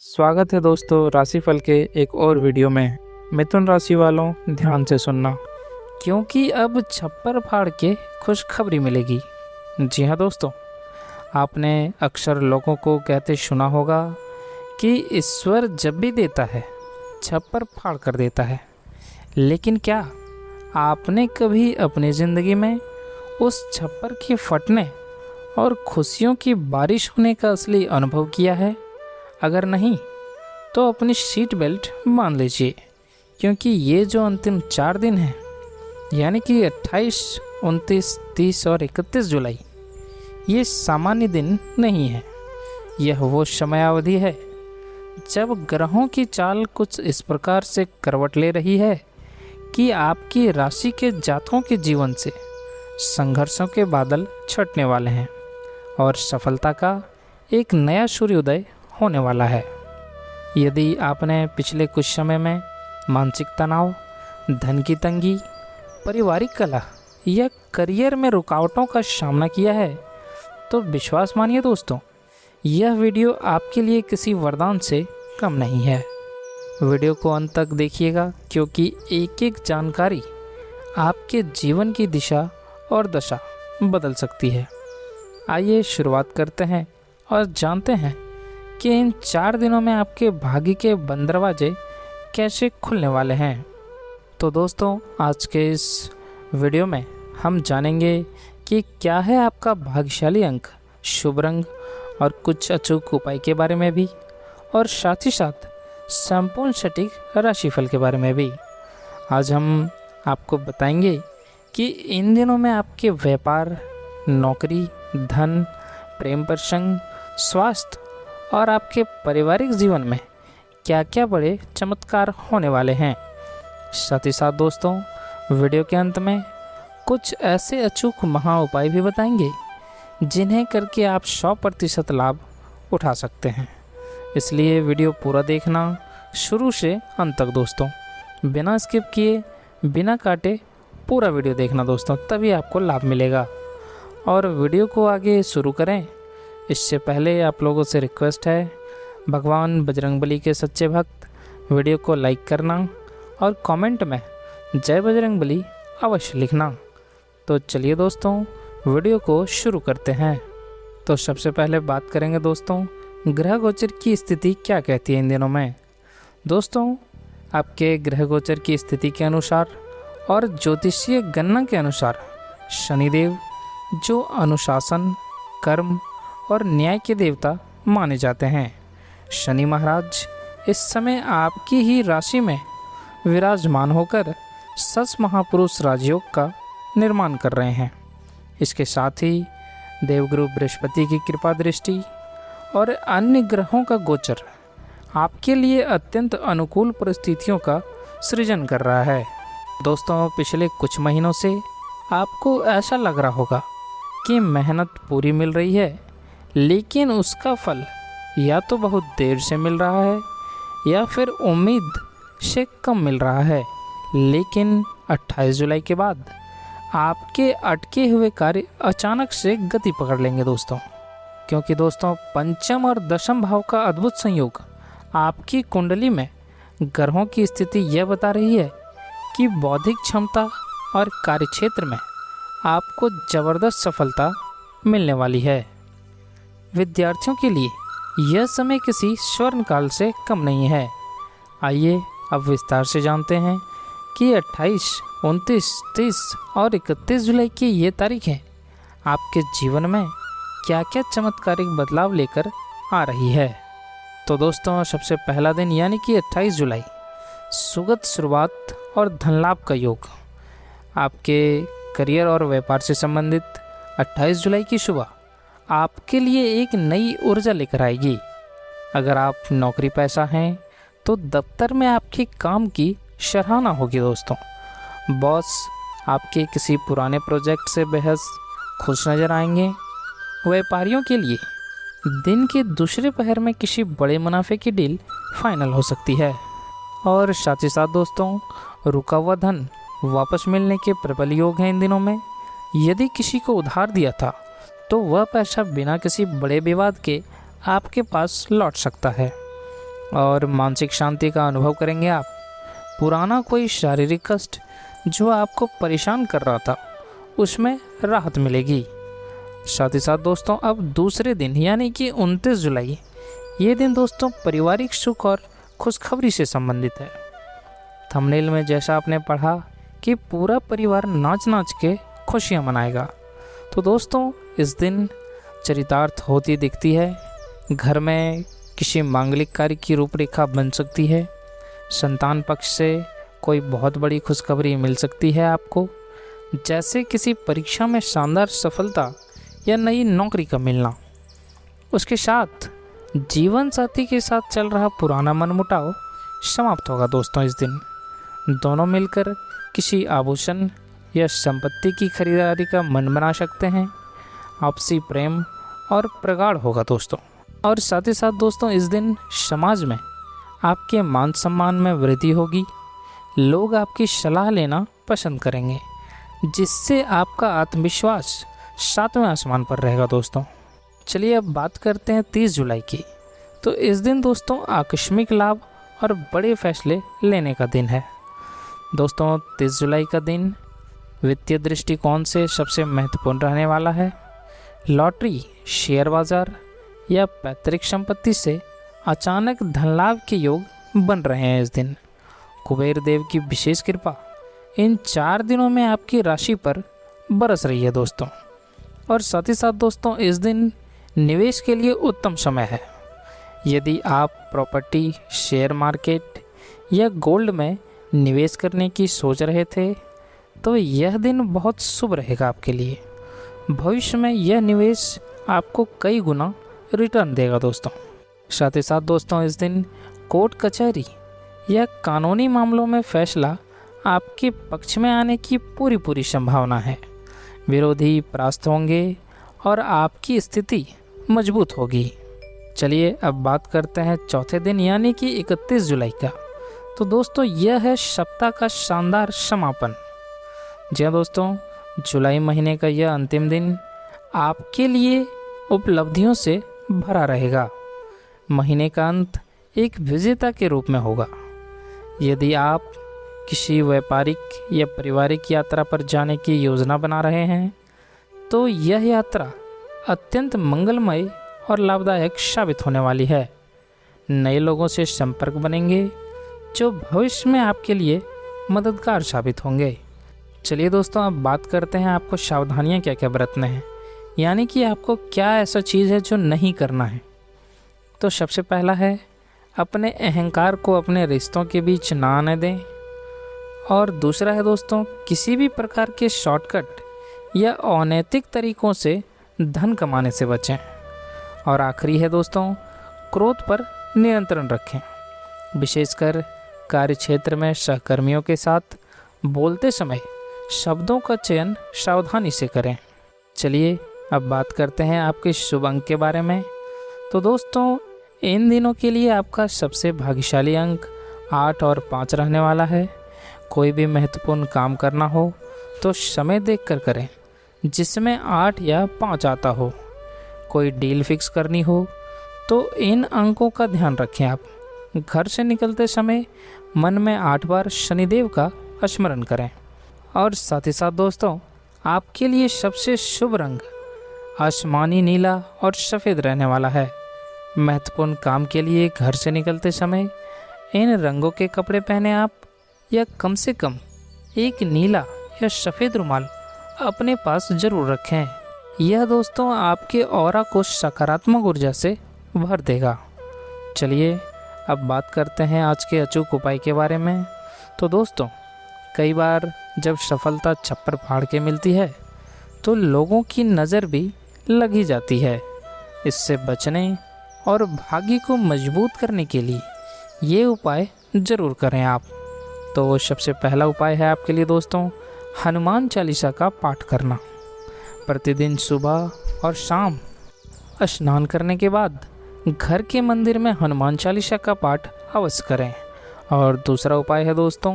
स्वागत है दोस्तों राशिफल के एक और वीडियो में। मिथुन राशि वालों ध्यान से सुनना, क्योंकि अब छप्पर फाड़ के खुशखबरी मिलेगी। जी हाँ दोस्तों, आपने अक्सर लोगों को कहते सुना होगा कि ईश्वर जब भी देता है छप्पर फाड़ कर देता है। लेकिन क्या आपने कभी अपनी ज़िंदगी में उस छप्पर के फटने और खुशियों की बारिश होने का असली अनुभव किया है? अगर नहीं तो अपनी सीट बेल्ट बांध लीजिए, क्योंकि ये जो अंतिम 4 दिन हैं, यानी कि 28, 29, 30 और 31 जुलाई, ये सामान्य दिन नहीं है। यह वो समयावधि है जब ग्रहों की चाल कुछ इस प्रकार से करवट ले रही है कि आपकी राशि के जातकों के जीवन से संघर्षों के बादल छटने वाले हैं और सफलता का एक नया सूर्योदय होने वाला है। यदि आपने पिछले कुछ समय में मानसिक तनाव, धन की तंगी, पारिवारिक कलह या करियर में रुकावटों का सामना किया है, तो विश्वास मानिए दोस्तों, यह वीडियो आपके लिए किसी वरदान से कम नहीं है। वीडियो को अंत तक देखिएगा, क्योंकि एक एक जानकारी आपके जीवन की दिशा और दशा बदल सकती है। आइए शुरुआत करते हैं और जानते हैं कि इन 4 दिनों में आपके भाग्य के बंद दरवाजे कैसे खुलने वाले हैं। तो दोस्तों, आज के इस वीडियो में हम जानेंगे कि क्या है आपका भाग्यशाली अंक, शुभ रंग और कुछ अचूक उपाय के बारे में भी, और साथ ही साथ संपूर्ण सटीक राशिफल के बारे में भी। आज हम आपको बताएंगे कि इन दिनों में आपके व्यापार, नौकरी, धन, प्रेम प्रसंग, स्वास्थ्य और आपके पारिवारिक जीवन में क्या क्या बड़े चमत्कार होने वाले हैं। साथ ही साथ दोस्तों, वीडियो के अंत में कुछ ऐसे अचूक महा उपाय भी बताएंगे जिन्हें करके आप 100% लाभ उठा सकते हैं। इसलिए वीडियो पूरा देखना, शुरू से अंत तक दोस्तों, बिना स्किप किए, बिना काटे पूरा वीडियो देखना दोस्तों, तभी आपको लाभ मिलेगा। और वीडियो को आगे शुरू करें इससे पहले आप लोगों से रिक्वेस्ट है, भगवान बजरंगबली के सच्चे भक्त वीडियो को लाइक करना और कमेंट में जय बजरंगबली अवश्य लिखना। तो चलिए दोस्तों, वीडियो को शुरू करते हैं। तो सबसे पहले बात करेंगे दोस्तों, ग्रह गोचर की स्थिति क्या कहती है इन दिनों में। दोस्तों, आपके ग्रह गोचर की स्थिति के अनुसार और ज्योतिषीय गणना के अनुसार शनिदेव, जो अनुशासन, कर्म और न्याय के देवता माने जाते हैं, शनि महाराज इस समय आपकी ही राशि में विराजमान होकर सस महापुरुष राजयोग का निर्माण कर रहे हैं। इसके साथ ही देवगुरु बृहस्पति की कृपा दृष्टि और अन्य ग्रहों का गोचर आपके लिए अत्यंत अनुकूल परिस्थितियों का सृजन कर रहा है। दोस्तों, पिछले कुछ महीनों से आपको ऐसा लग रहा होगा कि मेहनत पूरी मिल रही है, लेकिन उसका फल या तो बहुत देर से मिल रहा है या फिर उम्मीद से कम मिल रहा है। लेकिन 28 जुलाई के बाद आपके अटके हुए कार्य अचानक से गति पकड़ लेंगे दोस्तों, क्योंकि दोस्तों, पंचम और दशम भाव का अद्भुत संयोग आपकी कुंडली में ग्रहों की स्थिति यह बता रही है कि बौद्धिक क्षमता और कार्यक्षेत्र में आपको ज़बरदस्त सफलता मिलने वाली है। विद्यार्थियों के लिए यह समय किसी स्वर्ण काल से कम नहीं है। आइए अब विस्तार से जानते हैं कि 28, 29, 30 और 31 जुलाई की ये तारीखें आपके जीवन में क्या क्या चमत्कारिक बदलाव लेकर आ रही है। तो दोस्तों, सबसे पहला दिन यानी कि 28 जुलाई, सुगत शुरुआत और धन लाभ का योग। आपके करियर और व्यापार से संबंधित 28 जुलाई की सुबह आपके लिए एक नई ऊर्जा लेकर आएगी। अगर आप नौकरी पेशा हैं तो दफ्तर में आपके काम की सराहना होगी दोस्तों। बॉस आपके किसी पुराने प्रोजेक्ट से बेहद खुश नज़र आएंगे। व्यापारियों के लिए दिन के दूसरे पहर में किसी बड़े मुनाफे की डील फाइनल हो सकती है। और साथ ही साथ दोस्तों, रुका हुआ धन वापस मिलने के प्रबल योग हैं इन दिनों में। यदि किसी को उधार दिया था तो वह पैसा बिना किसी बड़े विवाद के आपके पास लौट सकता है। और मानसिक शांति का अनुभव करेंगे आप। पुराना कोई शारीरिक कष्ट जो आपको परेशान कर रहा था उसमें राहत मिलेगी। साथ ही साथ दोस्तों अब दूसरे दिन यानी कि 29 जुलाई, ये दिन दोस्तों पारिवारिक सुख और खुशखबरी से संबंधित है। थंबनेल में जैसा आपने पढ़ा कि पूरा परिवार नाच नाच के खुशियाँ मनाएगा, तो दोस्तों इस दिन चरितार्थ होती दिखती है। घर में किसी मांगलिक कार्य की रूपरेखा बन सकती है। संतान पक्ष से कोई बहुत बड़ी खुशखबरी मिल सकती है आपको, जैसे किसी परीक्षा में शानदार सफलता या नई नौकरी का मिलना। उसके साथ जीवन साथी के साथ चल रहा पुराना मनमुटाव समाप्त होगा दोस्तों इस दिन। दोनों मिलकर किसी आभूषण या संपत्ति की खरीदारी का मन बना सकते हैं। आपसी प्रेम और प्रगाढ़ होगा दोस्तों। और साथ ही साथ दोस्तों इस दिन समाज में आपके मान सम्मान में वृद्धि होगी। लोग आपकी सलाह लेना पसंद करेंगे, जिससे आपका आत्मविश्वास 7वें आसमान पर रहेगा दोस्तों। चलिए अब बात करते हैं 30 जुलाई की। तो इस दिन दोस्तों आकस्मिक लाभ और बड़े फैसले लेने का दिन है दोस्तों। 30 जुलाई का दिन वित्तीय दृष्टिकोण से सबसे महत्वपूर्ण रहने वाला है। लॉटरी, शेयर बाजार या पैतृक संपत्ति से अचानक धन लाभ के योग बन रहे हैं इस दिन। कुबेर देव की विशेष कृपा इन 4 दिनों में आपकी राशि पर बरस रही है दोस्तों। और साथ ही साथ दोस्तों इस दिन निवेश के लिए उत्तम समय है। यदि आप प्रॉपर्टी, शेयर मार्केट या गोल्ड में निवेश करने की सोच रहे थे तो यह दिन बहुत शुभ रहेगा आपके लिए। भविष्य में यह निवेश आपको कई गुना रिटर्न देगा दोस्तों। साथ ही साथ दोस्तों इस दिन कोर्ट कचहरी या कानूनी मामलों में फैसला आपके पक्ष में आने की पूरी संभावना है। विरोधी परास्त होंगे और आपकी स्थिति मजबूत होगी। चलिए अब बात करते हैं चौथे दिन यानी कि 31 जुलाई का। तो दोस्तों यह है सप्ताह का शानदार समापन। जी हाँ दोस्तों, जुलाई महीने का यह अंतिम दिन आपके लिए उपलब्धियों से भरा रहेगा। महीने का अंत एक विजेता के रूप में होगा। यदि आप किसी व्यापारिक या पारिवारिक यात्रा पर जाने की योजना बना रहे हैं तो यह यात्रा अत्यंत मंगलमय और लाभदायक साबित होने वाली है। नए लोगों से संपर्क बनेंगे जो भविष्य में आपके लिए मददगार साबित होंगे। चलिए दोस्तों अब बात करते हैं आपको सावधानियां क्या क्या बरतने हैं, यानी कि आपको क्या ऐसा चीज़ है जो नहीं करना है। तो सबसे पहला है अपने अहंकार को अपने रिश्तों के बीच ना आने दें। और दूसरा है दोस्तों किसी भी प्रकार के शॉर्टकट या अनैतिक तरीकों से धन कमाने से बचें। और आखिरी है दोस्तों क्रोध पर नियंत्रण रखें। विशेषकर कार्यक्षेत्र में सहकर्मियों के साथ बोलते समय शब्दों का चयन सावधानी से करें। चलिए अब बात करते हैं आपके शुभ अंक के बारे में। तो दोस्तों इन दिनों के लिए आपका सबसे भाग्यशाली अंक 8 और 5 रहने वाला है। कोई भी महत्वपूर्ण काम करना हो तो समय देखकर करें जिसमें 8 या 5 आता हो। कोई डील फिक्स करनी हो तो इन अंकों का ध्यान रखें आप। घर से निकलते समय मन में 8 बार शनिदेव का स्मरण करें। और साथ ही साथ दोस्तों आपके लिए सबसे शुभ रंग आसमानी नीला और सफ़ेद रहने वाला है। महत्वपूर्ण काम के लिए घर से निकलते समय इन रंगों के कपड़े पहने आप, या कम से कम एक नीला या सफ़ेद रुमाल अपने पास ज़रूर रखें। यह दोस्तों आपके ऑरा को सकारात्मक ऊर्जा से भर देगा। चलिए अब बात करते हैं आज के अचूक उपाय के बारे में। तो दोस्तों कई बार जब सफलता छप्पर फाड़ के मिलती है तो लोगों की नज़र भी लगी जाती है। इससे बचने और भाग्य को मजबूत करने के लिए ये उपाय ज़रूर करें आप। तो सबसे पहला उपाय है आपके लिए दोस्तों हनुमान चालीसा का पाठ करना। प्रतिदिन सुबह और शाम स्नान करने के बाद घर के मंदिर में हनुमान चालीसा का पाठ अवश्य करें। और दूसरा उपाय है दोस्तों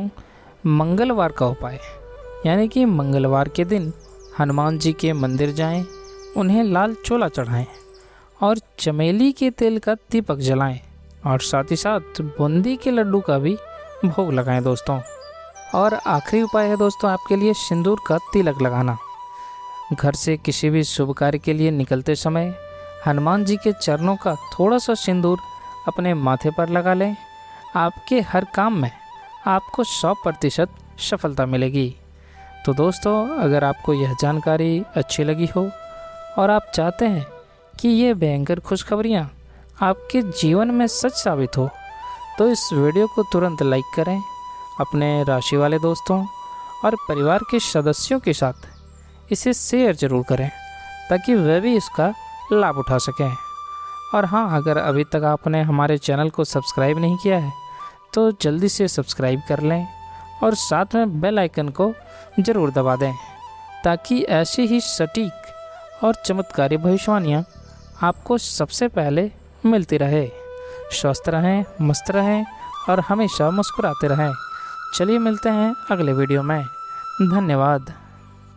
मंगलवार का उपाय, यानी कि मंगलवार के दिन हनुमान जी के मंदिर जाएं, उन्हें लाल चोला चढ़ाएं और चमेली के तेल का दीपक जलाएं। और साथ ही साथ बूंदी के लड्डू का भी भोग लगाएं दोस्तों। और आखिरी उपाय है दोस्तों आपके लिए सिंदूर का तिलक लगाना। घर से किसी भी शुभ कार्य के लिए निकलते समय हनुमान जी के चरणों का थोड़ा सा सिंदूर अपने माथे पर लगा लें। आपके हर काम में आपको 100% सफलता मिलेगी। तो दोस्तों, अगर आपको यह जानकारी अच्छी लगी हो और आप चाहते हैं कि ये भयंकर खुशखबरियाँ आपके जीवन में सच साबित हो, तो इस वीडियो को तुरंत लाइक करें, अपने राशि वाले दोस्तों और परिवार के सदस्यों के साथ इसे शेयर ज़रूर करें ताकि वे भी इसका लाभ उठा सकें। और हाँ, अगर अभी तक आपने हमारे चैनल को सब्सक्राइब नहीं किया है तो जल्दी से सब्सक्राइब कर लें और साथ में बेल आइकन को ज़रूर दबा दें ताकि ऐसी ही सटीक और चमत्कारी भविष्यवाणियाँ आपको सबसे पहले मिलती रहे। स्वस्थ रहें, मस्त रहें और हमेशा मुस्कुराते रहें। चलिए मिलते हैं अगले वीडियो में। धन्यवाद।